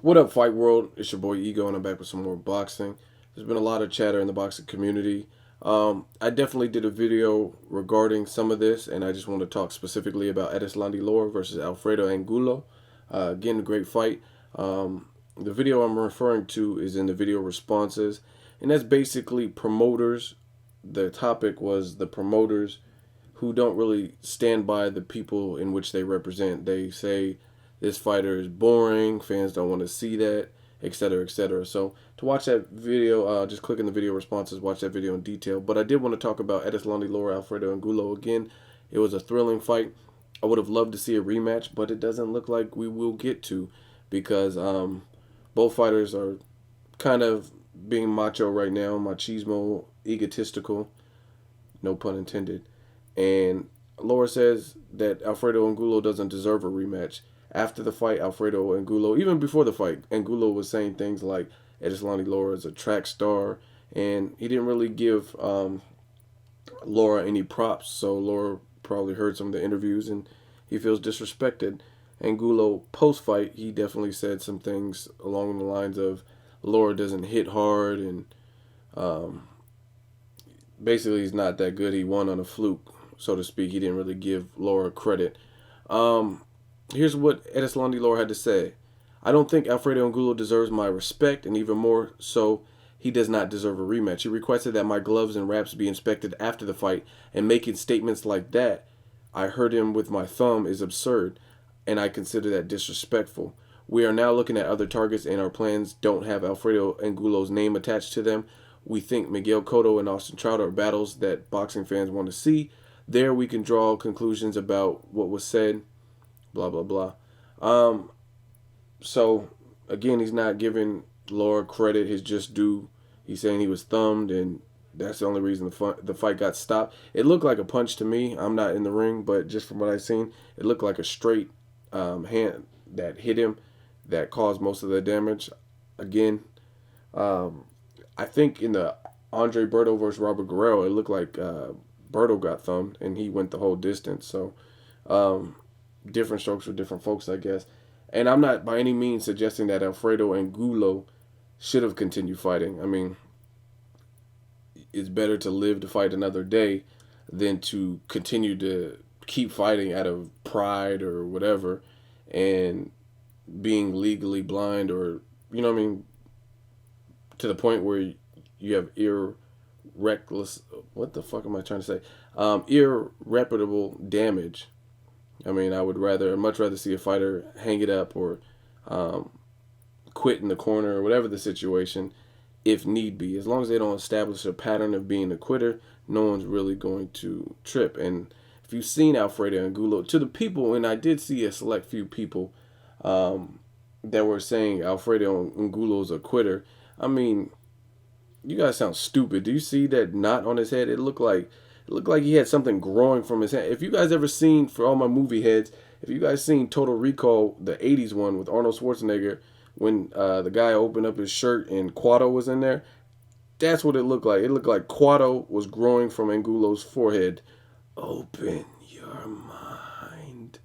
What up, Fight World? It's your boy Ego, and I'm back with some more boxing. There's been a lot of chatter in the boxing community. I definitely did a video regarding some of this, and I just want to talk specifically about Erislandy Lara versus Alfredo Angulo. Again, a great fight. The video I'm referring to is in the video responses, and that's basically promoters. The topic was the promoters who don't really stand by the people in which they represent. They say this fighter is boring, fans don't want to see that, etc., etc. So to watch that video, just click in the video responses, watch that video in detail. But I did want to talk about Erislandy Lara, Alfredo Angulo again. It was a thrilling fight. I would have loved to see a rematch, but it doesn't look like we will get to because both fighters are kind of being macho right now, machismo, egotistical, no pun intended. And Laura says that Alfredo Angulo doesn't deserve a rematch. After the fight, Alfredo Angulo, even before the fight, Angulo was saying things like Erislandy Lara is a track star, and he didn't really give Laura any props. So Laura probably heard some of the interviews, and he feels disrespected. Angulo post fight, he definitely said some things along the lines of Laura doesn't hit hard, and um, basically he's not that good. He won on a fluke, so to speak. He didn't really give Laura credit. Um, Here's what Erislandy Lara had to say. I don't think Alfredo Angulo deserves my respect, and even more so, he does not deserve a rematch. He requested that my gloves and wraps be inspected after the fight, and making statements like that, I hurt him with my thumb, is absurd, and I consider that disrespectful. We are now looking at other targets, and our plans don't have Alfredo Angulo's name attached to them. We think Miguel Cotto and Austin Trout are battles that boxing fans want to see. There we can draw conclusions about what was said, blah, blah, blah. Um, so, again, he's not giving Laura credit, his just due. He's saying he was thumbed, and that's the only reason the fight got stopped. It looked like a punch to me. I'm not in the ring, but just from what I've seen, it looked like a straight hand that hit him that caused most of the damage. Again, um, I think in the Andre Berto versus Robert Guerrero, it looked like Berto got thumbed and he went the whole distance. So um, different strokes for different folks, I guess. And I'm not by any means suggesting that Alfredo Angulo should have continued fighting. I mean, it's better to live to fight another day than to continue to keep fighting out of pride or whatever and being legally blind or, you know what I mean, to the point where you have reckless, what the fuck am I trying to say? Irreparable damage. I mean, much rather see a fighter hang it up or um, quit in the corner or whatever the situation, if need be. As long as they don't establish a pattern of being a quitter, no one's really going to trip. And if you've seen Alfredo Angulo, to the people, and I did see a select few people um, that were saying Alfredo Angulo's a quitter. I mean, you guys sound stupid. Do you see that knot on his head? It looked like he had something growing from his head. If you guys ever seen, for all my movie heads, if you guys seen Total Recall, the '80s one with Arnold Schwarzenegger, when the guy opened up his shirt and Cotto was in there, that's what it looked like. It looked like Cotto was growing from Angulo's forehead. Open your mind.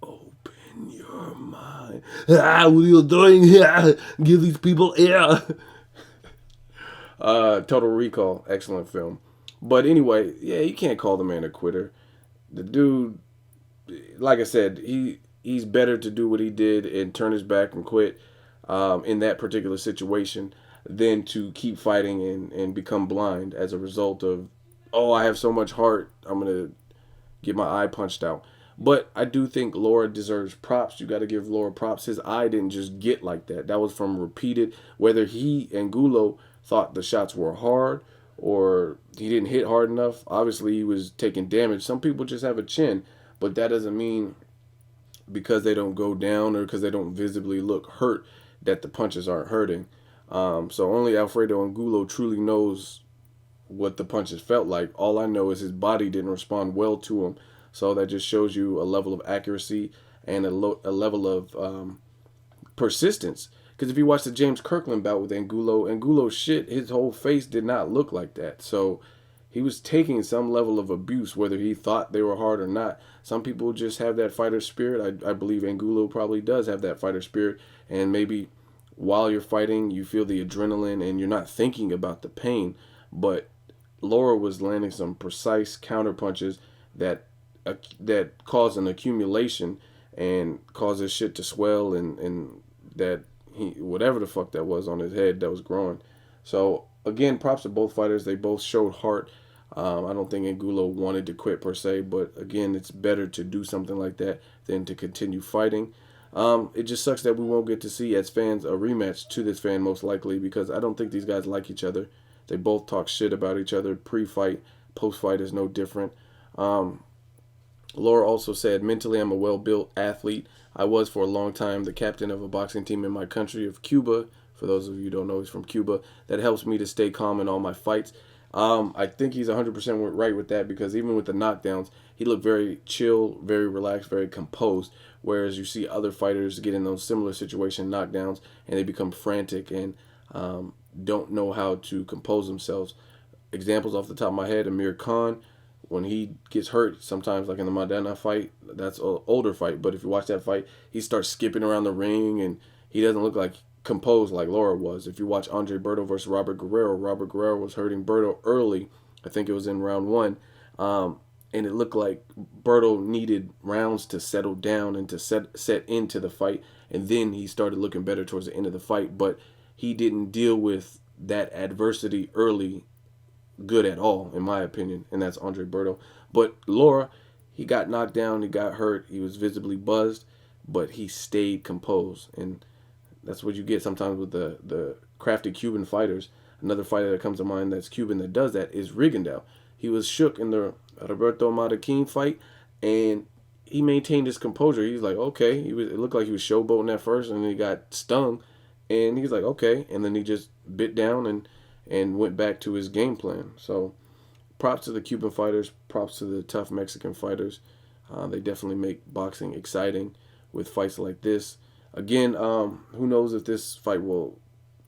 Open your mind. Ah, what are you doing here? Give these people air. Total Recall, excellent film. But anyway, yeah, you can't call the man a quitter. The dude, like I said, he's better to do what he did and turn his back and quit in that particular situation than to keep fighting and become blind as a result of, oh, I have so much heart, I'm gonna get my eye punched out. But I do think Laura deserves props. You got to give Laura props. His eye didn't just get like that. That was from repeated. Whether he and Gulo thought the shots were hard or he didn't hit hard enough, obviously he was taking damage. Some people just have a chin, but that doesn't mean because they don't go down or because they don't visibly look hurt that the punches aren't hurting. So only Alfredo Angulo truly knows what the punches felt like. All I know is his body didn't respond well to him. So that just shows you a level of accuracy and a level of persistence. Because if you watch the James Kirkland bout with Angulo, Angulo's shit, his whole face did not look like that. So he was taking some level of abuse, whether he thought they were hard or not. Some people just have that fighter spirit. I believe Angulo probably does have that fighter spirit, and maybe while you're fighting, you feel the adrenaline and you're not thinking about the pain. But Lara was landing some precise counter punches that that cause an accumulation and causes shit to swell, and that he, whatever the fuck that was on his head that was growing. So again, props to both fighters. They both showed heart. I don't think Angulo wanted to quit per se, but again, it's better to do something like that than to continue fighting. It just sucks that we won't get to see, as fans, a rematch to this fan most likely, because I don't think these guys like each other. They both talk shit about each other pre-fight. Post-fight is no different. Um, Lara also said, mentally, I'm a well-built athlete. I was for a long time the captain of a boxing team in my country of Cuba. For those of you who don't know, he's from Cuba. That helps me to stay calm in all my fights. I think he's 100% right with that, because even with the knockdowns, he looked very chill, very relaxed, very composed. Whereas you see other fighters get in those similar situation knockdowns and they become frantic and don't know how to compose themselves. Examples off the top of my head: Amir Khan, when he gets hurt, sometimes like in the Madana fight, that's an older fight, but if you watch that fight, he starts skipping around the ring and he doesn't look like composed like Lara was. If you watch Andre Berto versus Robert Guerrero was hurting Berto early. I think it was in round one. And it looked like Berto needed rounds to settle down and to set into the fight. And then he started looking better towards the end of the fight. But he didn't deal with that adversity early good at all, in my opinion. And that's Andre Berto. But Lara, he got knocked down. He got hurt. He was visibly buzzed. But he stayed composed. And that's what you get sometimes with the crafty Cuban fighters. Another fighter that comes to mind that's Cuban that does that is Rigondeaux. He was shook in the Roberto Marroquin fight, and he maintained his composure. He's like, okay. It looked like he was showboating at first, and then he got stung, and he's like, okay. And then he just bit down and went back to his game plan. So props to the Cuban fighters. Props to the tough Mexican fighters. They definitely make boxing exciting with fights like this. Again, who knows if this fight will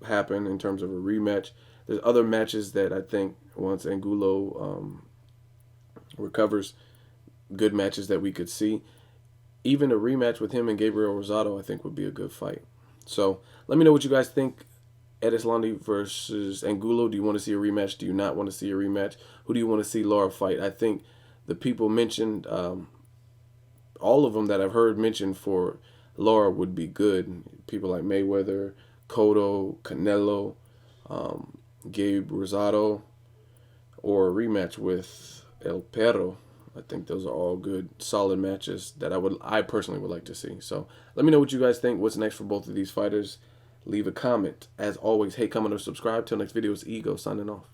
happen in terms of a rematch. There's other matches that I think once Angulo recovers, good matches that we could see. Even a rematch with him and Gabriel Rosado, I think, would be a good fight. So let me know what you guys think. Erislandy versus Angulo. Do you want to see a rematch? Do you not want to see a rematch? Who do you want to see Lara fight? I think the people mentioned, all of them that I've heard mentioned for Lara would be good. People like Mayweather, Cotto, Canelo, Gabe Rosado, or a rematch with El Perro. I think those are all good, solid matches that I personally would like to see. So let me know what you guys think. What's next for both of these fighters? Leave a comment. As always, hey, comment or subscribe. Till next video, it's Ego signing off.